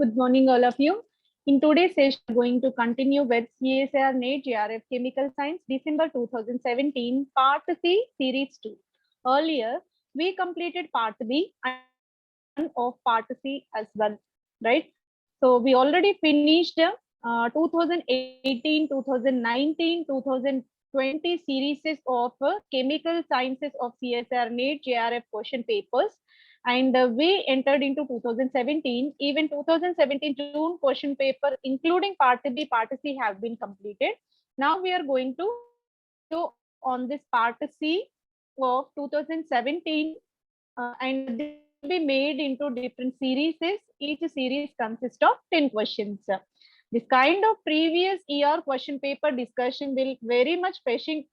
Good morning, all of you. In today's session, we're going to continue with CSIR NET JRF Chemical Science, December 2017, Part C, Series 2. Earlier, we completed Part B and of Part C as well, right? So we already finished 2018, 2019, 2020 series of Chemical Sciences of CSIR NET JRF question papers. And we entered into 2017. Even 2017 June question paper, including Part B, Part C, have been completed. Now we are going to go on this Part C of 2017, and this will be made into different series. Each series consists of 10 questions. This kind of previous year question paper discussion will very much fetching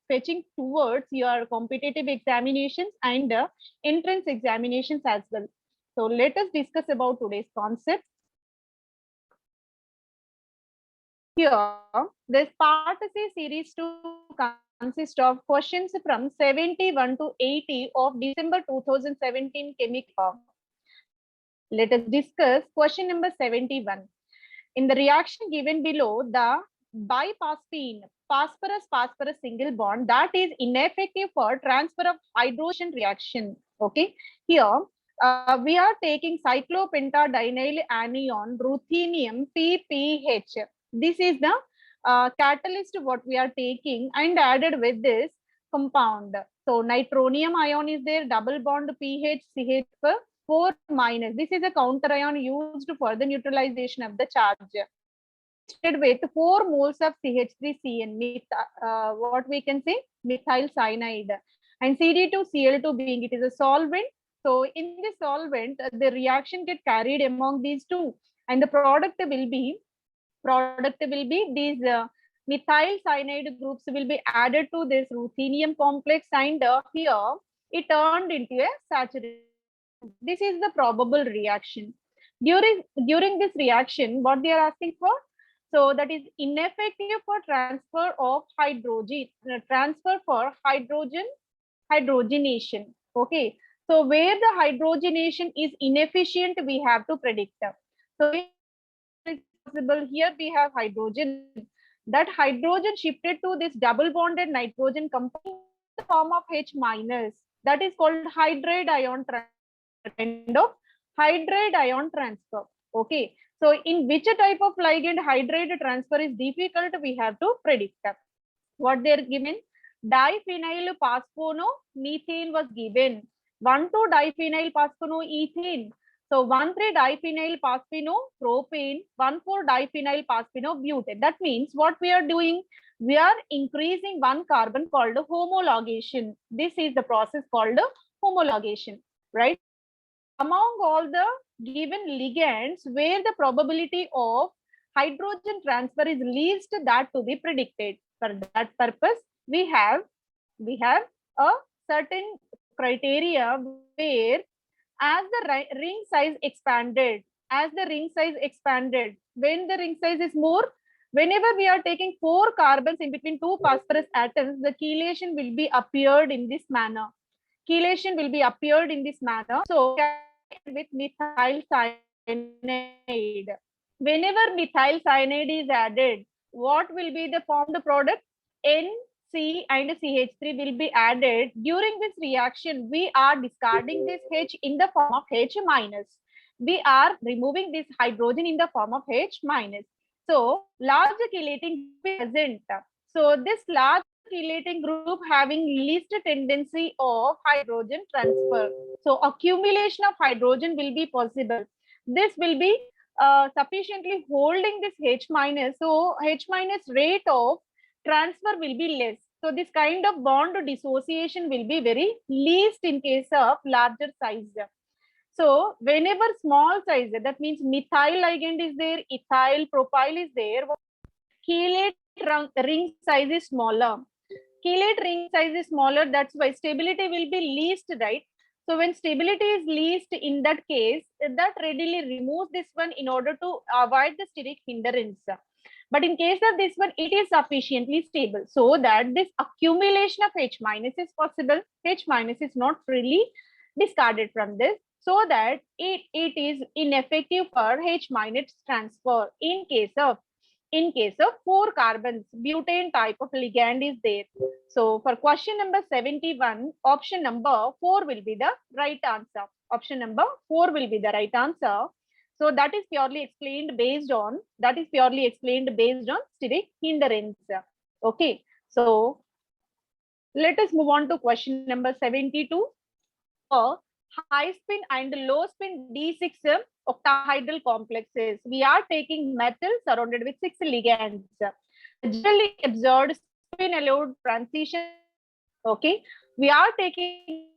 towards your competitive examinations and entrance examinations as well. So let us discuss about today's concept. Here, this Part C series 2 consists of questions from 71 to 80 of December 2017 chemical. Let us discuss question number 71. In the reaction given below, the biphosphine phosphorus single bond that is ineffective for transfer of hydrogen reaction. Okay, here we are taking cyclopentadienyl anion ruthenium PPH. This is the catalyst what we are taking and added with this compound. So nitronium ion is there, double bond PH CH 4 minus. This is a counter ion used for the neutralization of the charge. With 4 moles of CH3CN, what we can say, methyl cyanide, and CD2Cl2 being it is a solvent. So in this solvent, the reaction get carried among these two, and the product will be these methyl cyanide groups will be added to this ruthenium complex, and here it turned into a saturation. This is the probable reaction. During this reaction, what they are asking for? So that is ineffective for transfer of hydrogen, hydrogenation. Okay. So where the hydrogenation is inefficient, we have to predict. So possible here we have hydrogen. That hydrogen shifted to this double bonded nitrogen compound in the form of H minus. That is called hydride ion transfer. Kind of hydride ion transfer. Okay, so in which type of ligand hydride transfer is difficult, we have to predict. What they are given? Diphenyl phosphonamethane was given. 1,2-diphenyl phosphonethane. So 1,3-diphenyl phosphonopropane, 1,4-diphenyl phosphonobutane. That means what we are doing? We are increasing one carbon called homologation. This is the process called homologation, right? Among all the given ligands where the probability of hydrogen transfer is least, that to be predicted. For that purpose, we have a certain criteria where as the ring size expanded, when the ring size is more, whenever we are taking 4 carbons in between 2 phosphorus atoms, the chelation will be appeared in this manner. So with methyl cyanide. Whenever methyl cyanide is added, what will be the formed product? NC and CH3 will be added. During this reaction, we are discarding this H in the form of H minus. We are removing this hydrogen in the form of H minus. So large chelating present. So this large chelating group having least tendency of hydrogen transfer. So accumulation of hydrogen will be possible. This will be sufficiently holding this H minus. So H minus rate of transfer will be less. So this kind of bond dissociation will be very least in case of larger size. So whenever small size, that means methyl ligand is there, ethyl propyl is there, chelate ring size is smaller. Chelate ring size is smaller, that's why stability will be least, right? So when stability is least, in that case, that readily removes this one in order to avoid the steric hindrance. But in case of this one, it is sufficiently stable so that this accumulation of H minus is possible. H minus is not freely discarded from this. so that it is ineffective for H minus transfer in case of 4 carbons butane type of ligand is there. So for question number 71, option number 4 will be the right answer. Option number 4 will be the right answer. So that is purely explained based on steric hindrance. Okay. So let us move on to question number 72. For high spin and low spin D6 octahedral complexes, we are taking metal surrounded with 6 ligands. Generally observed spin allowed transition. Okay, we are taking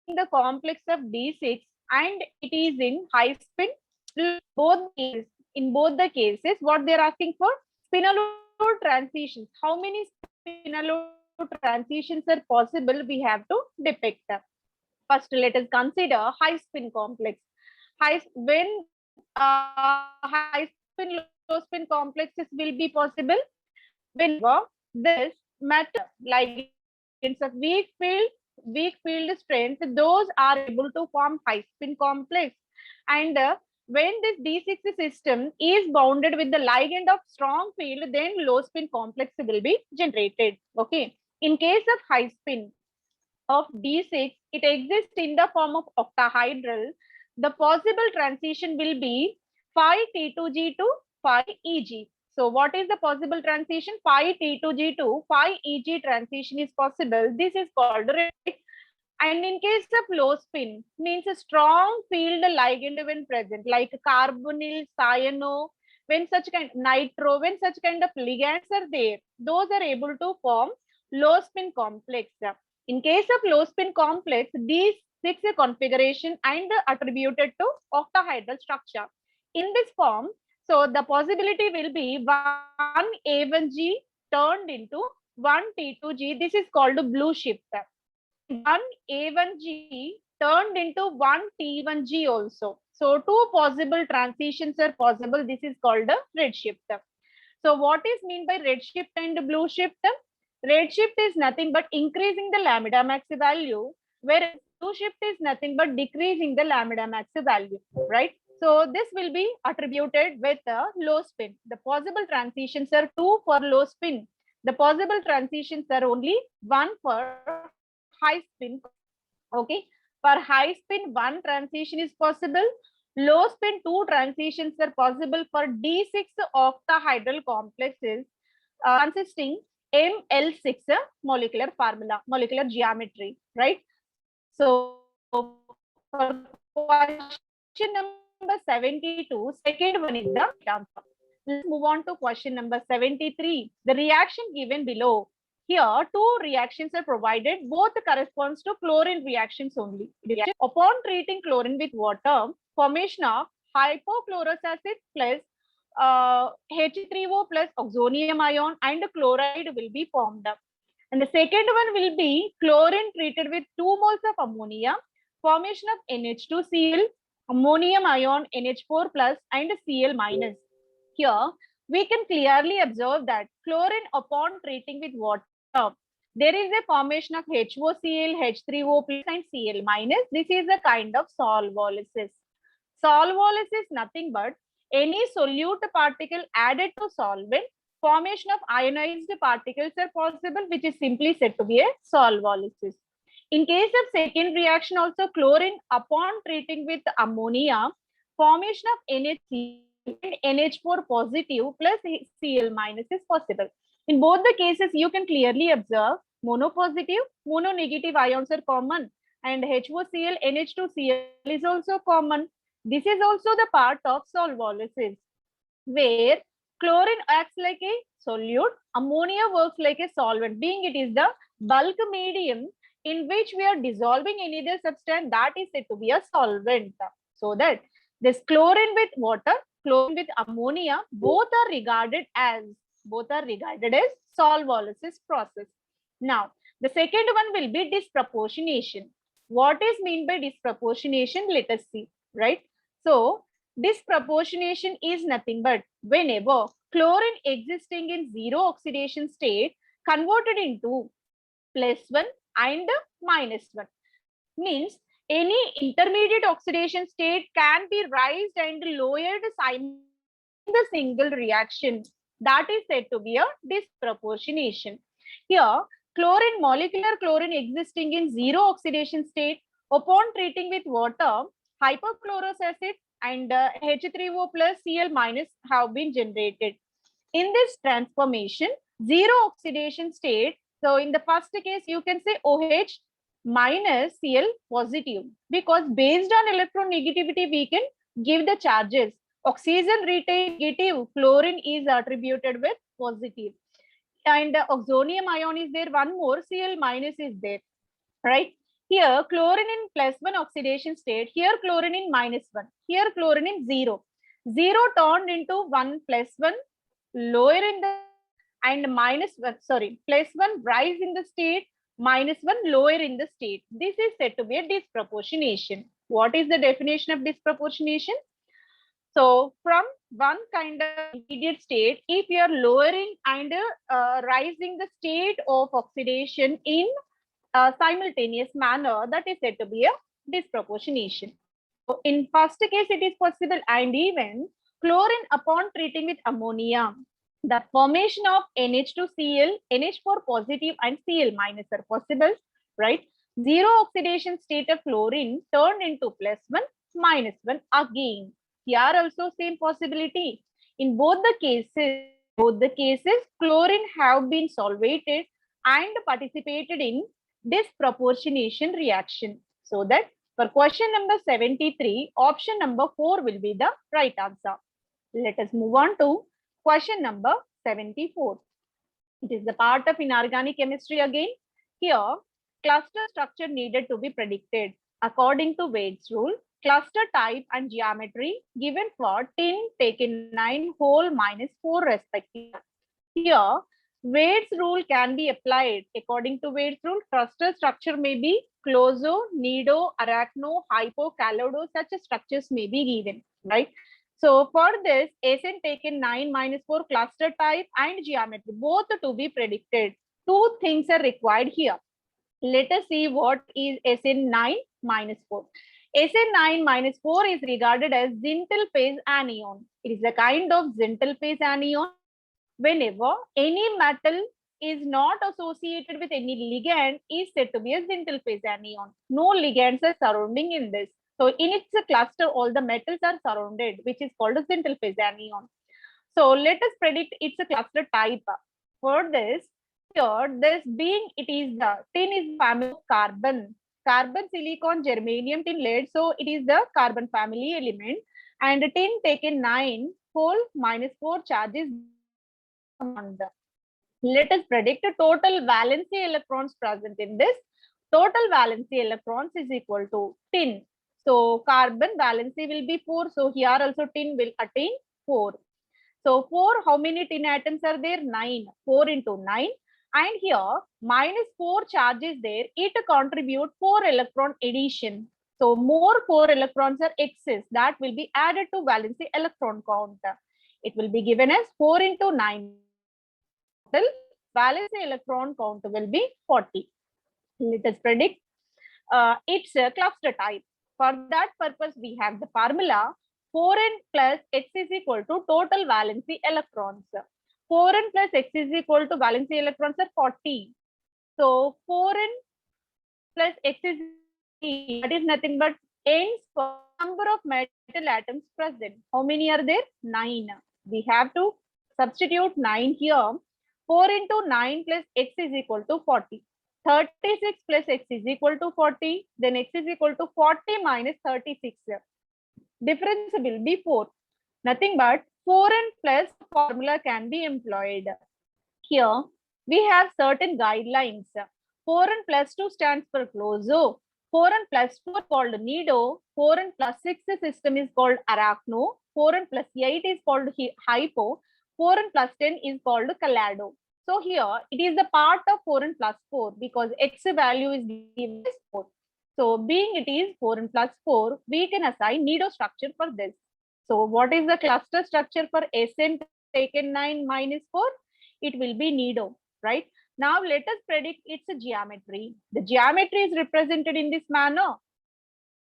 the complex of D6 and it is in high spin. In both the cases, what they are asking for? Spin allowed transitions. How many spin allowed transitions are possible? We have to depict. First, let us consider high spin complex. When high spin, low spin complexes will be possible whenever this matter ligands of weak field strength, those are able to form high spin complex. And when this D6 system is bounded with the ligand of strong field, then low spin complex will be generated. Okay. In case of high spin of D6, it exists in the form of octahedral. The possible transition will be phi T2G to phi EG. So what is the possible transition? Phi T2G to phi EG transition is possible. This is called rate. And in case of low spin, means a strong field ligand when present, like carbonyl, cyano, when such kind nitro, when such kind of ligands are there, those are able to form low spin complex. In case of low spin complex, these 6 configuration and attributed to octahedral structure. In this form, so the possibility will be 1 A1G turned into 1 T2G. This is called blue shift. 1 A1G turned into 1 T1G also. So 2 possible transitions are possible. This is called a red shift. So what is mean by red shift and blue shift? Red shift is nothing but increasing the lambda max value, whereas blue shift is nothing but decreasing the lambda max value, right? So this will be attributed with a low spin. The possible transitions are 2 for low spin. The possible transitions are only 1 for high spin. Okay, for high spin, 1 transition is possible. Low spin, 2 transitions are possible for D6 octahedral complexes consisting ML6 molecular formula, molecular geometry, right? So for question number 72, second one is the answer. Let's move on to question number 73. The reaction given below. Here, 2 reactions are provided. Both corresponds to chlorine reactions only. Upon treating chlorine with water, formation of hypochlorous acid plus H3O plus oxonium ion and chloride will be formed. And the second one will be chlorine treated with 2 moles of ammonia, formation of NH2Cl, ammonium ion, NH4 plus and Cl minus. Here, we can clearly observe that chlorine upon treating with water, there is a formation of HOCl, H3O plus and Cl minus. This is a kind of solvolysis. Solvolysis is nothing but any solute particle added to solvent, formation of ionized particles are possible, which is simply said to be a solvolysis. In case of second reaction also, chlorine upon treating with ammonia, formation of NH and NH4 positive plus Cl minus is possible. In both the cases, you can clearly observe monopositive, mononegative ions are common, and HOCl, NH2Cl is also common. This is also the part of solvolysis, where chlorine acts like a solute, ammonia works like a solvent, being it is the bulk medium in which we are dissolving any other substance, that is said to be a solvent. So that this chlorine with water, chlorine with ammonia, both are regarded as solvolysis process. Now, the second one will be disproportionation. What is meant by disproportionation? Let us see, right? So, disproportionation is nothing but whenever chlorine existing in zero oxidation state converted into +1 and -1. Means any intermediate oxidation state can be raised and lowered simultaneously in the single reaction. That is said to be a disproportionation. Here, molecular chlorine existing in zero oxidation state, upon treating with water, hypochlorous acid and H3O plus Cl minus have been generated. In this transformation, zero oxidation state, so in the first case, you can say OH minus Cl positive, because based on electronegativity, we can give the charges. Oxygen retained negative, chlorine is attributed with positive. And oxonium ion is there, one more, Cl minus is there, right? Here, chlorine in +1 oxidation state, here chlorine in -1, here chlorine in 0. 0 turned into 1 +1, lower in the, and -1, sorry, +1 rise in the state, -1 lower in the state. This is said to be a disproportionation. What is the definition of disproportionation? So from one kind of intermediate state, if you are lowering and rising the state of oxidation in a simultaneous manner, that is said to be a disproportionation. So in first case, it is possible, and even chlorine upon treating with ammonia, the formation of NH2Cl, NH4 positive and Cl minus are possible, right? Zero oxidation state of chlorine turned into +1, -1 again. Here also same possibility. In both the cases, chlorine have been solvated and participated in disproportionation reaction. So that for question number 73, option number 4 will be the right answer. Let us move on to question number 74. It is the part of inorganic chemistry again. Here, cluster structure needed to be predicted according to Wade's rule. Cluster type and geometry given for tin taken 9 whole minus 4 respectively. Here, Wade's rule can be applied. According to Wade's rule, cluster structure may be closo, nido, arachno, hypo, callodo. Such structures may be given, right? So for this, SN taken 9 minus 4 cluster type and geometry, both to be predicted. Two things are required here. Let us see what is SN9 minus 4. SN9 minus 4 is regarded as Zintal phase anion. It is a kind of Zintal phase anion. Whenever any metal is not associated with any ligand, is said to be a Zintal phase anion. No ligands are surrounding in this. So in its cluster, all the metals are surrounded, which is called a Zintal phase anion. So let us predict its cluster type. For this, here, this being it is the tin is family of carbon, silicon, germanium, tin, lead. So it is the carbon family element, and tin taken 9 whole minus 4 charges. Let us predict the total valency electrons present in this. Total valency electrons is equal to tin. So carbon valency will be 4. So here also tin will attain 4. So 4, how many tin atoms are there? 9. 4 into 9. And here minus 4 charge is there. It contribute 4 electron addition. So more 4 electrons are excess. That will be added to valency electron count. It will be given as 4 into 9. Total valency electron count will be 40. Let us predict its cluster type. For that purpose, we have the formula 4n plus x is equal to total valency electrons. 4n plus x is equal to valency electrons are 40. So 4n plus x is that is nothing but n's number of metal atoms present. How many are there? 9. We have to substitute 9 here. 4 into 9 plus x is equal to 40. 36 plus x is equal to 40. Then x is equal to 40 minus 36. Difference will be 4. Nothing but 4n plus formula can be employed. Here we have certain guidelines. 4n plus 2 stands for closo. 4n plus 4 called nido. 4n plus 6 system is called arachno. 4n plus 8 is called hypo. 4n plus 10 is called calado. So here it is the part of 4n plus 4 because x value is given as 4. So being it is 4n plus 4, we can assign nido structure for this. So what is the cluster structure for SN taken 9 minus 4? It will be nido, right? Now let us predict its geometry. The geometry is represented in this manner.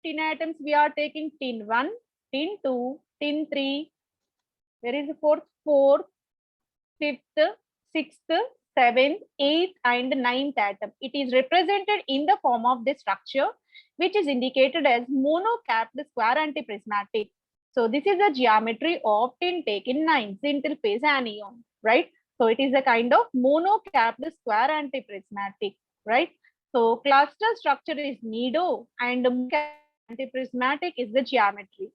tin atoms we are taking tin 1, tin 2, tin 3. Where is the fourth? Fourth, fifth, sixth, seventh, eighth, and ninth atom. It is represented in the form of this structure, which is indicated as monocapped square antiprismatic. So this is the geometry of tin taken 9, zintal phase anion, right? So it is a kind of monocapped square antiprismatic, right? So cluster structure is nido and antiprismatic is the geometry.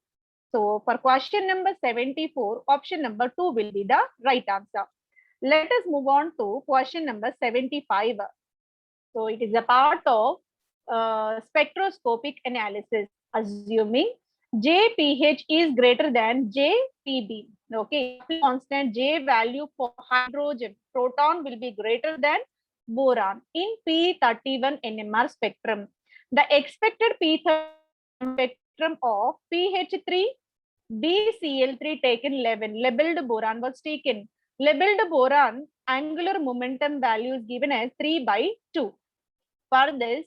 So for question number 74, option number 2 will be the right answer. Let us move on to question number 75. So it is a part of spectroscopic analysis, assuming JPH is greater than JPB. Okay, constant J value for hydrogen, proton will be greater than boron in P31 NMR spectrum. The expected P31 spectrum of PH3 BCl3 taken 11, labeled boron was taken. Labeled boron angular momentum value is given as 3/2. For this,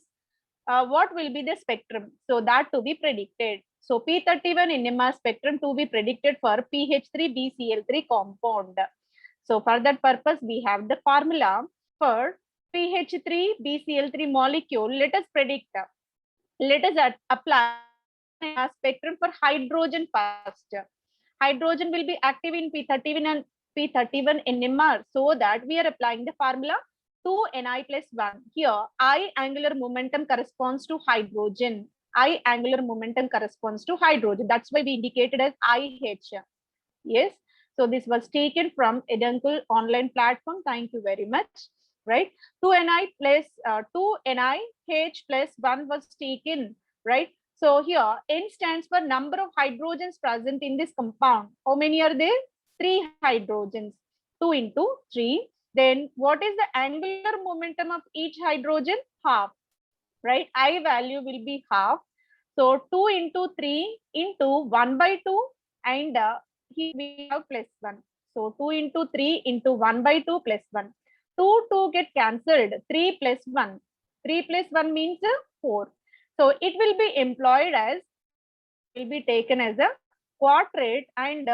what will be the spectrum? So that to be predicted. So P31 NMR spectrum to be predicted for PH3 BCl3 compound. So for that purpose, we have the formula for PH3 BCl3 molecule. Let us predict. Let us apply a spectrum for hydrogen first. Hydrogen will be active in P31 and P31 NMR, so that we are applying the formula 2Ni plus 1. Here, I angular momentum corresponds to hydrogen. I angular momentum corresponds to hydrogen. That's why we indicated as IH. Yes. So this was taken from Eduncle online platform. Thank you very much. Right. 2Ni plus 2NiH plus 1 was taken. Right. So here N stands for number of hydrogens present in this compound. How many are there? 3 hydrogens. 2 into 3. Then what is the angular momentum of each hydrogen? Half. Right. I value will be half. So 2 into 3 into 1/2 and here we have plus 1. So 2 into 3 into 1/2 plus 1. 2 get cancelled. 3 plus 1. 3 plus 1 means 4. So it will be employed as, will be taken as a quadrate, and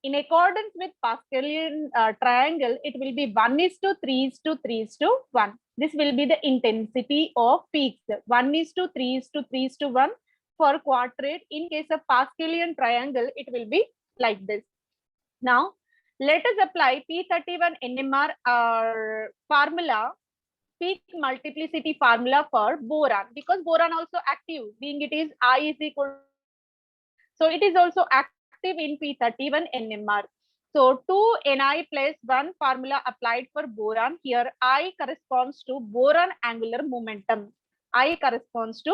in accordance with Pascalian triangle, it will be 1:3:3:1. This will be the intensity of peaks. 1:3:3:1 for quadrate. In case of Pascalian triangle, it will be like this. Now, let us apply P31 NMR formula, peak multiplicity formula for boron, because boron also active, being it is I is equal. So it is also active in P31 NMR. So 2Ni plus 1 formula applied for boron. Here I corresponds to boron angular momentum. I corresponds to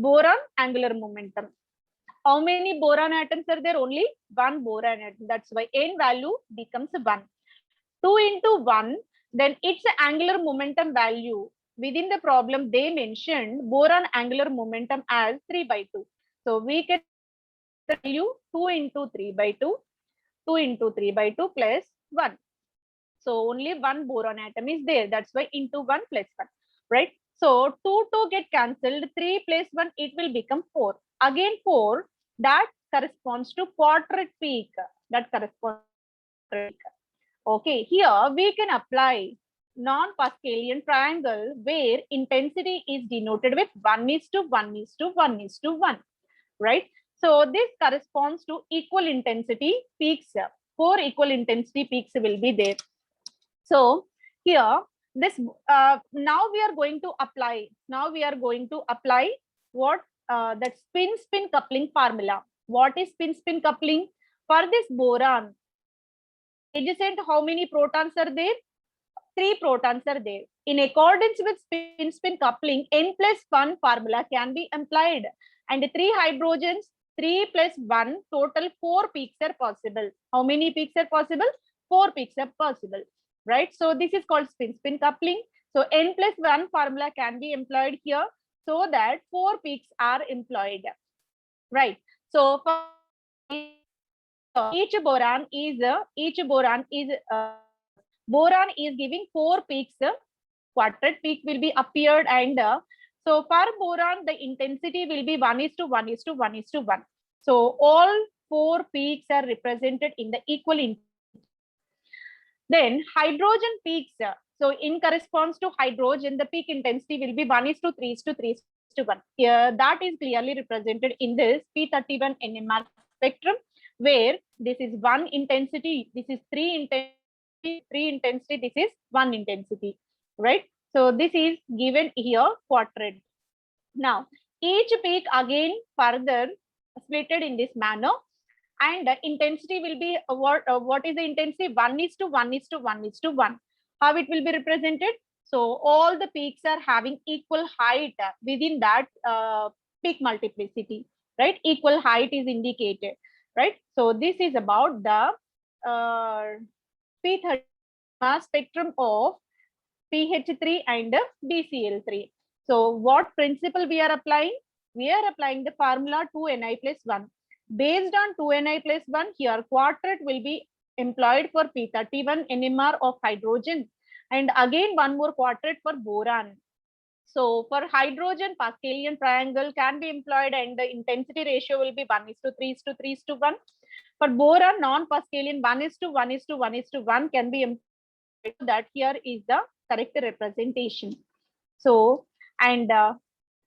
boron angular momentum. How many boron atoms are there? Only one boron atom. That's why N value becomes 1. 2 into 1, then its angular momentum value. Within the problem, they mentioned boron angular momentum as 3/2. So we can value 2 into 3/2, 2 into 3/2 plus 1. So only one boron atom is there. That's why into 1 plus 1, right? So 2 get cancelled. 3 plus 1, it will become 4. Again 4, that corresponds to quadrate peak. That corresponds to peak. Okay, here we can apply non-Pascalian triangle where intensity is denoted with 1:1:1:1, right? So this corresponds to equal intensity peaks. 4 equal intensity peaks will be there. So here this now we are going to apply. Now we are going to apply what that spin-spin coupling formula. What is spin-spin coupling? For this boron, adjacent, how many protons are there? 3 protons are there. In accordance with spin-spin coupling, N plus 1 formula can be applied, and 3 hydrogens, 3 plus 1, total 4 peaks are possible. How many peaks are possible? 4 peaks are possible, right? So this is called spin-spin coupling. So N plus 1 formula can be employed here, so that 4 peaks are employed, right? So for each boron is boron is giving 4 peaks. Quadrate peak will be appeared, and So for boron, the intensity will be 1:1:1:1. So all 4 peaks are represented in the equal intensity. Then hydrogen peaks. So in corresponds to hydrogen, the peak intensity will be 1:3:3:1. Here that is clearly represented in this P31 NMR spectrum, where this is 1 intensity, this is 3 intensity, this is 1 intensity, right? So this is given here quadrant. Now each peak again further splitted in this manner, and the intensity will be what is the intensity? 1:1:1:1. How it will be represented? So all the peaks are having equal height within that peak multiplicity, right? Equal height is indicated, right? So this is about the P30 mass spectrum of PH3 and BCl3. So what principle we are applying? We are applying the formula 2Ni+1. Based on 2Ni+1, here quadrat will be employed for P31 NMR of hydrogen, and again one more quadrat for boron. So for hydrogen, Pascalian triangle can be employed, and the intensity ratio will be 1:3:3:1. For boron, non-Pascalian 1:1:1:1 can be employed. That here is the correct representation. So, and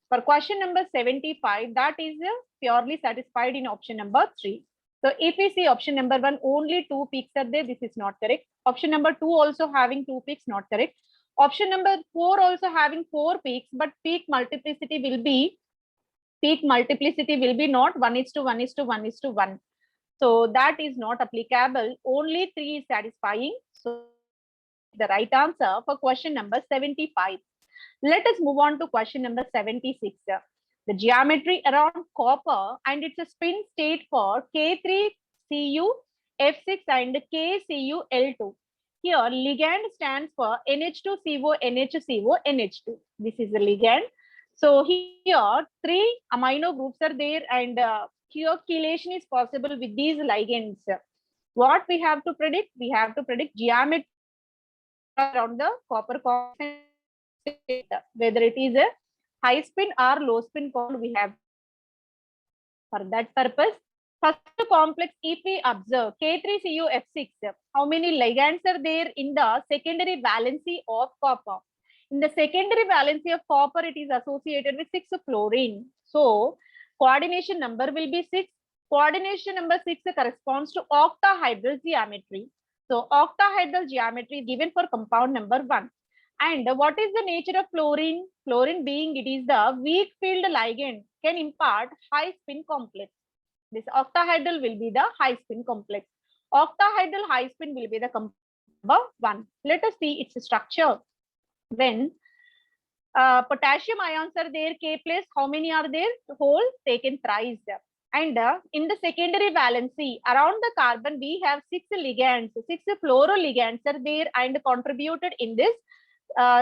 for question number 75, that is purely satisfied in option number 3. So if we see option number 1, only 2 peaks are there, this is not correct. Option number 2 also having 2 peaks, not correct. Option number 4 also having 4 peaks, but peak multiplicity will be not 1:1:1:1. So that is not applicable. Only 3 is satisfying. So the right answer for question number 75. Let us move on to question number 76. The geometry around copper and its spin state for K3Cu(F6) and KCuL2. Here ligand stands for NH2CO, NH2CO, NH2. This is the ligand. So here 3 amino groups are there, and here chelation is possible with these ligands. What we have to predict? We have to predict geometry around the copper constant, whether it is a high spin or low spin bond. We have for that purpose. First complex, if we observe K3Cu(F6), how many ligands are there in the secondary valency of copper? In the secondary valency of copper, it is associated with 6 fluorine. So coordination number will be 6. Coordination number 6 corresponds to octahedral geometry. So octahedral geometry is given for compound number 1. And what is the nature of fluorine? Fluorine being it is the weak field ligand, can impart high spin complex. This octahedral will be the high spin complex. Octahedral high spin will be the compound number 1. Let us see its structure. When potassium ions are there, K plus, how many are there? Whole taken thrice. And in the secondary valency, around the carbon, we have 6 ligands, 6 fluoroligands are there and contributed in this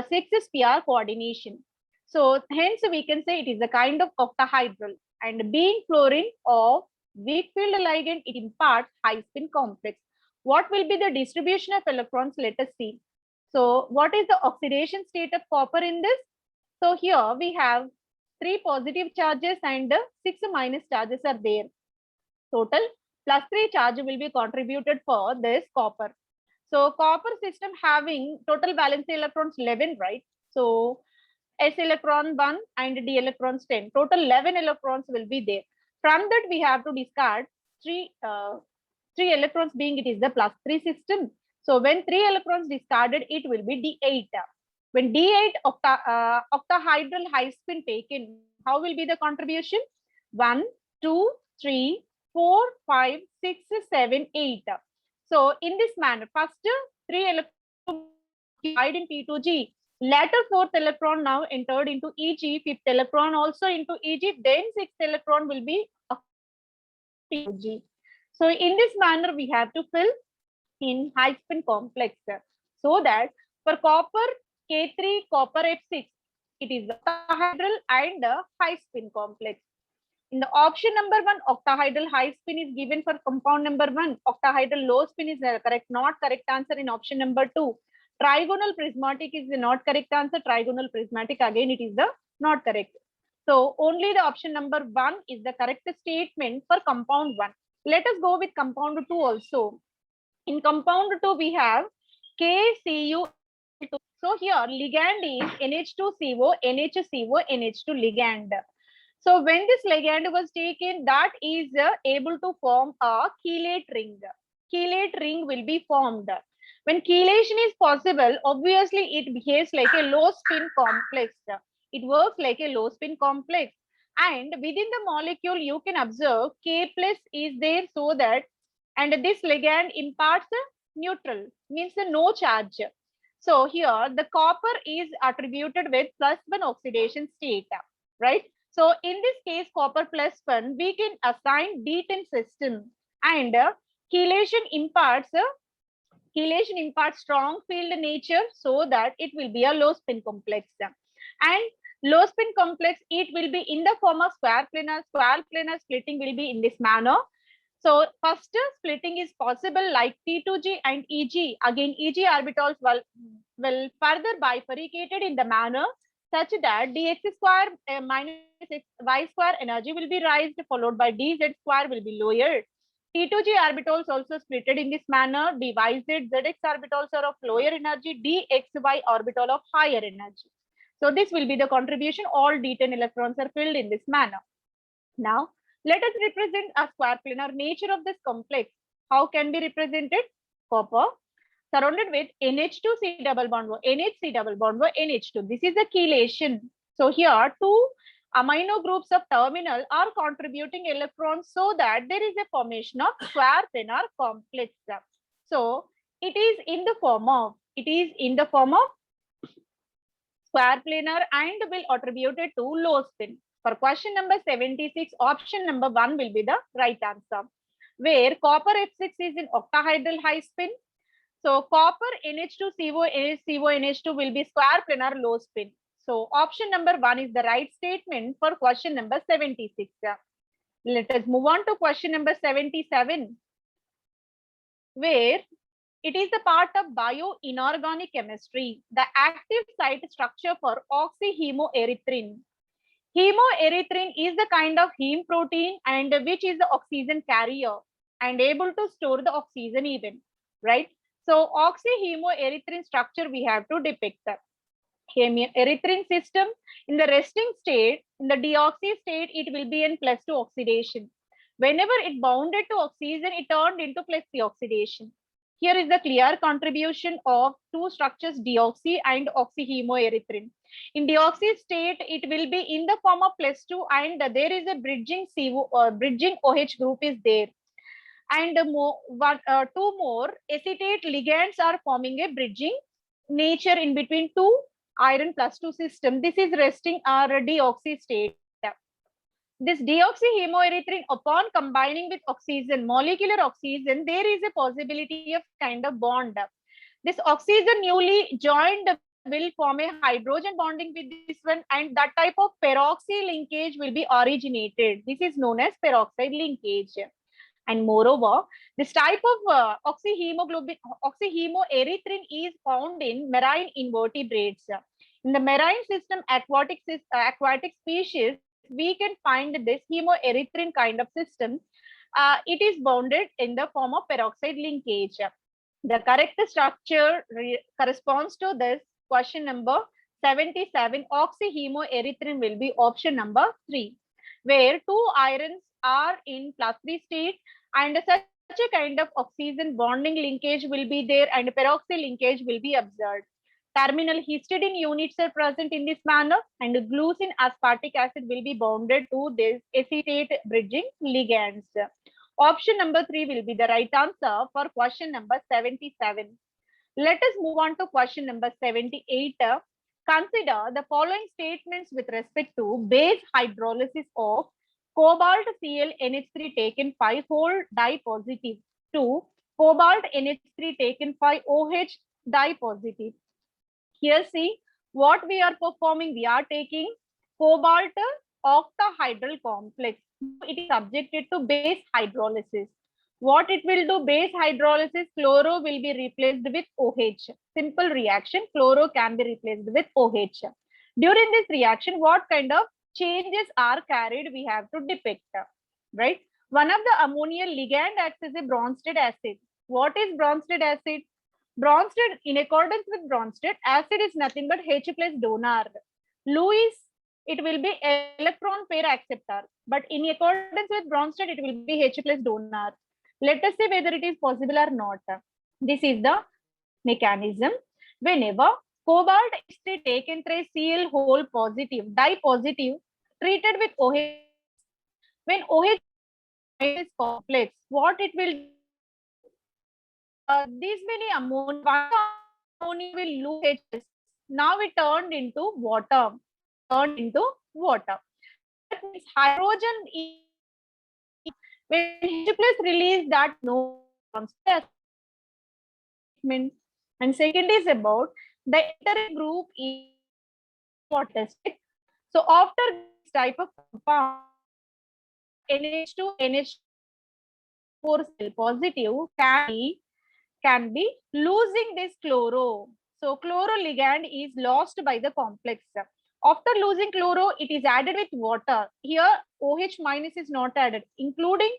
6 sphere coordination. So hence we can say it is a kind of octahedral, and being fluorine of weak field ligand, it imparts high spin complex. What will be the distribution of electrons? Let us see. So what is the oxidation state of copper in this? So here we have 3 positive charges and 6 minus charges are there. Total +3 charge will be contributed for this copper. So copper system having total valence electrons 11, right? So S electron 1 and D electrons 10. Total 11 electrons will be there. From that we have to discard 3 electrons, being it is the +3 system. So when 3 electrons discarded, it will be D8. When D8 octahedral high spin taken, how will be the contribution? 1, 2, 3, 4, 5, 6, 7, 8. So in this manner, first 3 electrons divided in P2G. Later 4th electron now entered into Eg, 5th electron also into Eg, then 6th electron will be P2G. So in this manner, we have to fill in high spin complex, so that for copper K3 copper F6, it is octahedral and high spin complex. In the option number 1, octahedral high spin is given for compound number 1. Octahedral low spin is correct, not correct answer in option number 2. Trigonal prismatic is the not correct answer. Trigonal prismatic, again it is the Not correct. So only the option number 1 is the correct statement for compound 1. Let us go with compound 2 also. In compound 2, we have KCu. So here ligand is NH2CO, NHCO, NH2 ligand. So when this ligand was taken, that is able to form a chelate ring. Chelate ring will be formed. When chelation is possible, obviously it behaves like a low spin complex. It works like a low spin complex. And within the molecule, you can observe K plus is there, so that, and this ligand imparts a neutral, means no charge. So here the copper is attributed with +1 oxidation state, right? So in this case, copper +1, we can assign D10 system, and chelation imparts strong field nature, so that it will be a low spin complex. And low spin complex, it will be in the form of square planar. Square planar splitting will be in this manner. So first splitting is possible like T2G and EG. Again, EG orbitals will further bifurcated in the manner such that dx square minus y square energy will be raised, followed by dz square will be lowered. T2G orbitals also splitted in this manner. dyz zx orbitals are of lower energy, dxy orbital of higher energy. So this will be the contribution. All D10 electrons are filled in this manner. Now, let us represent a square planar nature of this complex. How can be represented? Copper surrounded with NH2C double bond, NHC double bond, NH2. This is the chelation. So here, two amino groups of terminal are contributing electrons, so that there is a formation of square planar complex. So it is in the form of square planar and will attribute it to low spin. For question number 76, option number 1 will be the right answer, where copper F6 is in octahedral high spin. So copper NH2CO, NHCO, NH2 will be square planar low spin. So option number 1 is the right statement for question number 76. Let us move on to question number 77, where it is a part of bioinorganic chemistry, the active site structure for oxyhemoerythrin. Hemoerythrin is the kind of heme protein, and which is the oxygen carrier and able to store the oxygen even, right? So oxyhemoerythrin structure we have to depict. Hemoerythrin system in the resting state, in the deoxy state, it will be in +2 oxidation. Whenever it bounded to oxygen, it turned into +3 oxidation. Here is the clear contribution of two structures, deoxy and oxyhemoerythrin. In deoxy state, it will be in the form of +2, and there is a bridging bridging OH group is there. And two more acetate ligands are forming a bridging nature in between two iron +2 system. This is resting our deoxy state. This deoxyhemoerythrin, upon combining with oxygen, molecular oxygen, there is a possibility of kind of bond. This oxygen newly joined will form a hydrogen bonding with this one, and that type of peroxy linkage will be originated. This is known as peroxide linkage. And moreover, this type of oxyhemoerythrin is found in marine invertebrates. In the marine system, aquatic species, we can find this hemoerythrin kind of system. It is bounded in the form of peroxide linkage. The correct structure corresponds to this question number 77. Oxyhemoerythrin will be option number 3, where two irons are in +3 state, and such a kind of oxygen bonding linkage will be there, and peroxy linkage will be observed. Terminal histidine units are present in this manner, and glucine aspartic acid will be bonded to this acetate bridging ligands. Option number 3 will be the right answer for question number 77. Let us move on to question number 78. Consider the following statements with respect to base hydrolysis of cobalt Cl NH3 taken 5-hole di positive to cobalt NH3 taken 5OH di positive. Here see what we are performing. We are taking cobalt octahedral complex. It is subjected to base hydrolysis. What it will do? Base hydrolysis, chloro will be replaced with OH. Simple reaction, chloro can be replaced with OH. During this reaction, what kind of changes are carried, we have to depict, right? One of the ammonia ligand acts as a Bronsted acid. What is Bronsted acid? Bronsted, in accordance with Bronsted, acid is nothing but H plus donor. Lewis, it will be electron pair acceptor, but in accordance with Bronsted, it will be H plus donor. Let us see whether it is possible or not. This is the mechanism. Whenever cobalt is taken trace Cl whole positive, dye positive, treated with OH, when OH is complex, what it will these many ammonia will lose H. Now it turned into water. That means hydrogen is, when H plus release that no statement. And second is about the entire group is what tested. So after this type of compound, NH2 NH4 cell positive can be losing this chloro. So chloro ligand is lost by the complex. After losing chloro, it is added with water. Here OH minus is not added, including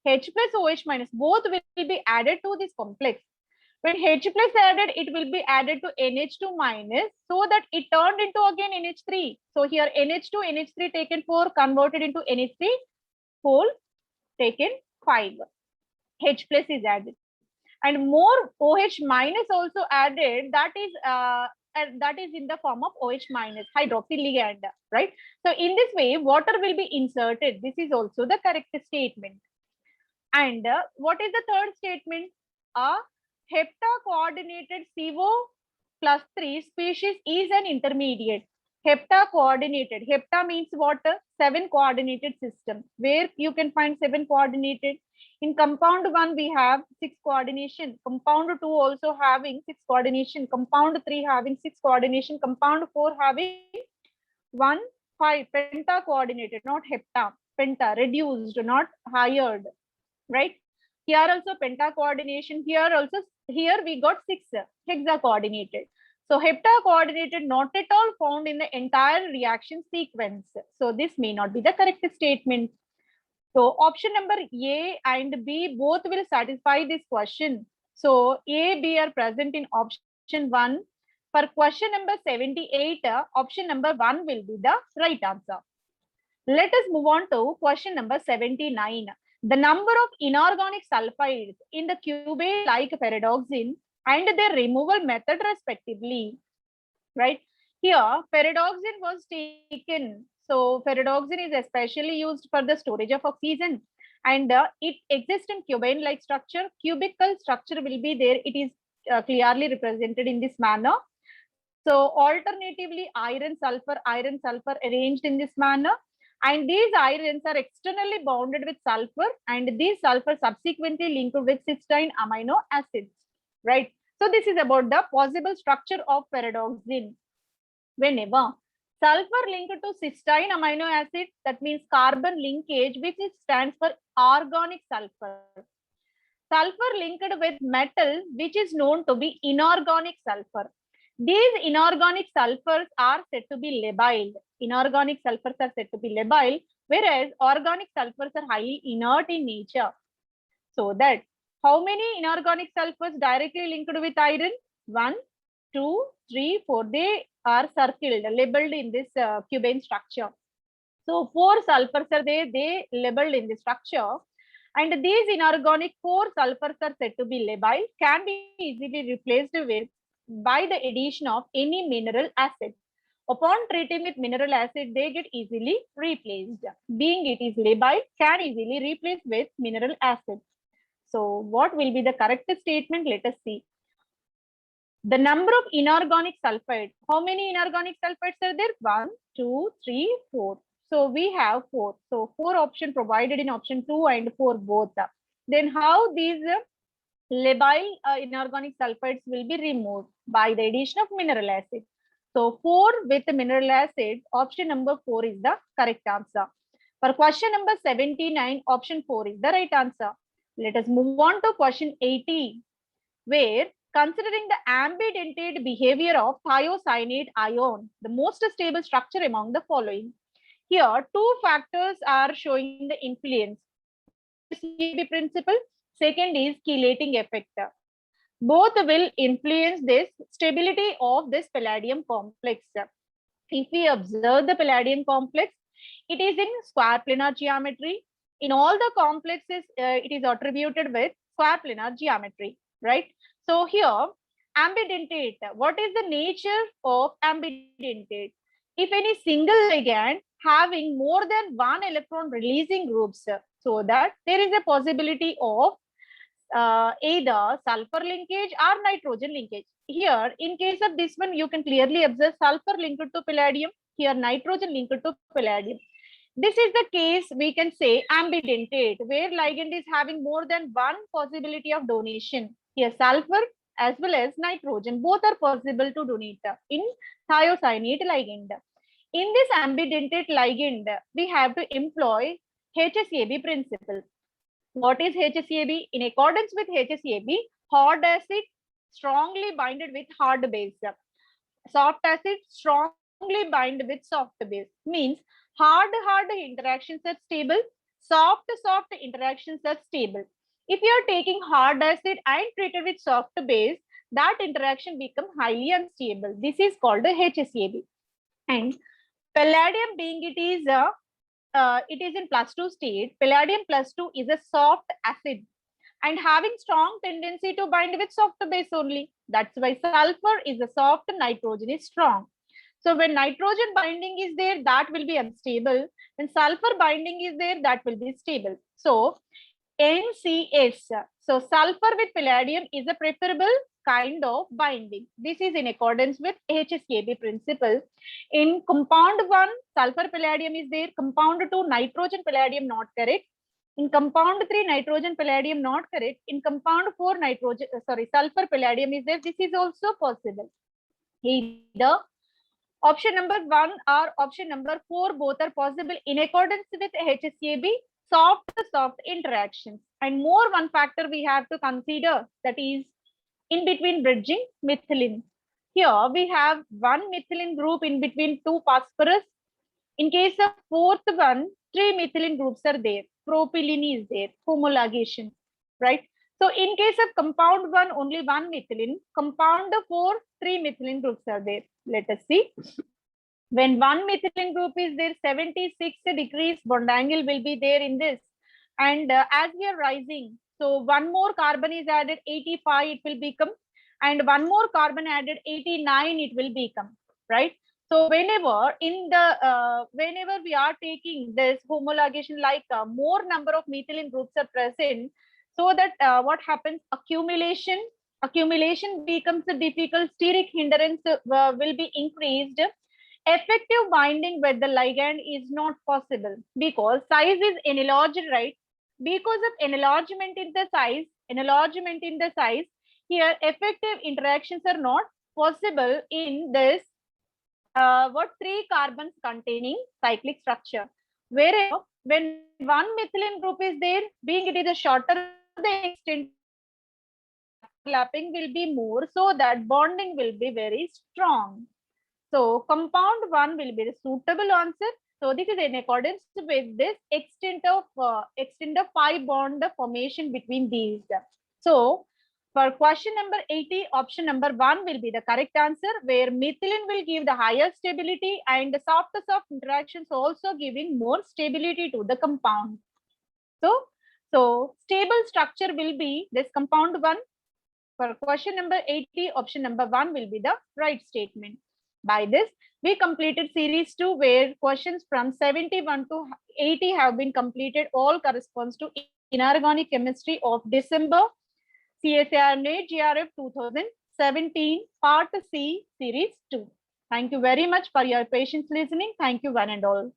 H plus OH minus. Both will be added to this complex. When H plus added, it will be added to NH2 minus, so that it turned into again NH3. So here NH2, NH3 taken 4, converted into NH3, whole taken 5. H plus is added. And more OH minus also added, that is in the form of OH minus, hydroxy ligand, right? So in this way, water will be inserted. This is also the correct statement. And what is the third statement? Hepta-coordinated CO plus 3 species is an intermediate. Hepta-coordinated. Hepta means what? 7 coordinated system. Where you can find 7 coordinated? In compound 1, we have 6 coordination. Compound 2 also having 6 coordination. Compound 3 having 6 coordination. Compound 4 having 1, 5. Penta coordinated, not hepta. Penta, reduced, not highered. Right? Here also penta coordination. Here we got 6 hexa coordinated. So hepta coordinated not at all found in the entire reaction sequence. So this may not be the correct statement. So option number A and B both will satisfy this question. So A, B are present in option 1. For question number 78, option number 1 will be the right answer. Let us move on to question number 79. The number of inorganic sulfides in the cubane like pyridoxine and their removal method respectively. Right? Here, pyridoxine was taken. So pyridoxine is especially used for the storage of oxygen, and it exists in cubane-like structure. Cubical structure will be there. It is clearly represented in this manner. So alternatively, iron sulfur arranged in this manner. And these irons are externally bounded with sulfur, and these sulfur subsequently linked with cysteine amino acids, right? So this is about the possible structure of pyridoxine. Whenever sulfur linked to cysteine amino acid, that means carbon linkage, which stands for organic sulfur. Sulfur linked with metal, which is known to be inorganic sulfur. These inorganic sulfurs are said to be labile. Inorganic sulfurs are said to be labile, whereas organic sulfurs are highly inert in nature. So that how many inorganic sulfurs directly linked with iron? 1, 2, 3, 4. They are circled, labeled in this cubane structure. So 4 sulfurs are there, they labeled in the structure. And these inorganic 4 sulfurs are said to be labile, can be easily replaced with by the addition of any mineral acid. Upon treating with mineral acid, they get easily replaced. Being it is labile, can easily replace with mineral acid. So what will be the correct statement? Let us see. The number of inorganic sulfides. How many inorganic sulfides are there? 1, 2, 3, 4. So we have 4. So 4 option provided in option 2 and 4 both. Then how these labile inorganic sulfides will be removed? By the addition of mineral acid. So 4 with mineral acid, option number 4 is the correct answer. For question number 79, option 4 is the right answer. Let us move on to question 80, where considering the ambidentate behavior of thiocyanate ion, the most stable structure among the following. Here, two factors are showing the influence. HCAB principle, second is chelating effect. Both will influence this stability of this palladium complex. If we observe the palladium complex, it is in square planar geometry. In all the complexes, it is attributed with square planar geometry, right? So here, ambidentate. What is the nature of ambidentate? If any single ligand having more than one electron releasing groups, so that there is a possibility of either sulfur linkage or nitrogen linkage. Here, in case of this one, you can clearly observe sulfur linked to palladium. Here, nitrogen linked to palladium. This is the case we can say ambidentate, where ligand is having more than one possibility of donation. Here, sulfur as well as nitrogen, both are possible to donate in thiocyanate ligand. In this ambidentate ligand, we have to employ HCAB principle. What is HCAB? In accordance with HCAB, hard acid strongly binded with hard base. Soft acid strongly bind with soft base. Means hard interactions are stable, soft interactions are stable. If you are taking hard acid and treated with soft base, that interaction becomes highly unstable. This is called the HCAB. And palladium being it is in +2 state, palladium +2 is a soft acid and having strong tendency to bind with soft base only. That's why sulfur is a soft, nitrogen is strong. So when nitrogen binding is there, that will be unstable. When sulfur binding is there, that will be stable. So NCS, so sulfur with palladium is a preferable kind of binding. This is in accordance with HCAB principle. In compound 1, sulfur palladium is there. Compound 2, nitrogen palladium not correct. In compound 3, nitrogen palladium not correct. In compound 4, sulfur palladium is there. This is also possible. Either option number 1 or option number 4, both are possible in accordance with HCAB. Soft interactions. And more one factor we have to consider, that is in between bridging methylene. Here we have one methylene group in between two phosphorus. In case of fourth one, 3 methylene groups are there. Propylene is there, homologation, right? So in case of compound 1, only one methylene. Compound 4, 3 methylene groups are there. Let us see. When one methylene group is there, 76 degrees bond angle will be there in this. And as we are rising, so one more carbon is added, 85 it will become. And one more carbon added, 89 it will become, right? So whenever whenever we are taking this homologation, like more number of methylene groups are present, so that what happens, accumulation becomes a difficult, steric hindrance will be increased. Effective binding with the ligand is not possible because size is enlarged, right? Because of enlargement in the size, here effective interactions are not possible in this 3 carbons containing cyclic structure. Whereas when one methylene group is there, being it is a shorter, the extent overlapping will be more, so that bonding will be very strong. So compound 1 will be the suitable answer. So this is in accordance with this extent of pi bond formation between these. So for question number 80, option number 1 will be the correct answer, where methylene will give the higher stability and the soft interactions also giving more stability to the compound. So stable structure will be this compound 1. For question number 80, option number 1 will be the right statement. By this, we completed series 2, where questions from 71 to 80 have been completed. All corresponds to inorganic chemistry of December CSIR NET GRF 2017 Part C Series 2. Thank you very much for your patience listening. Thank you one and all.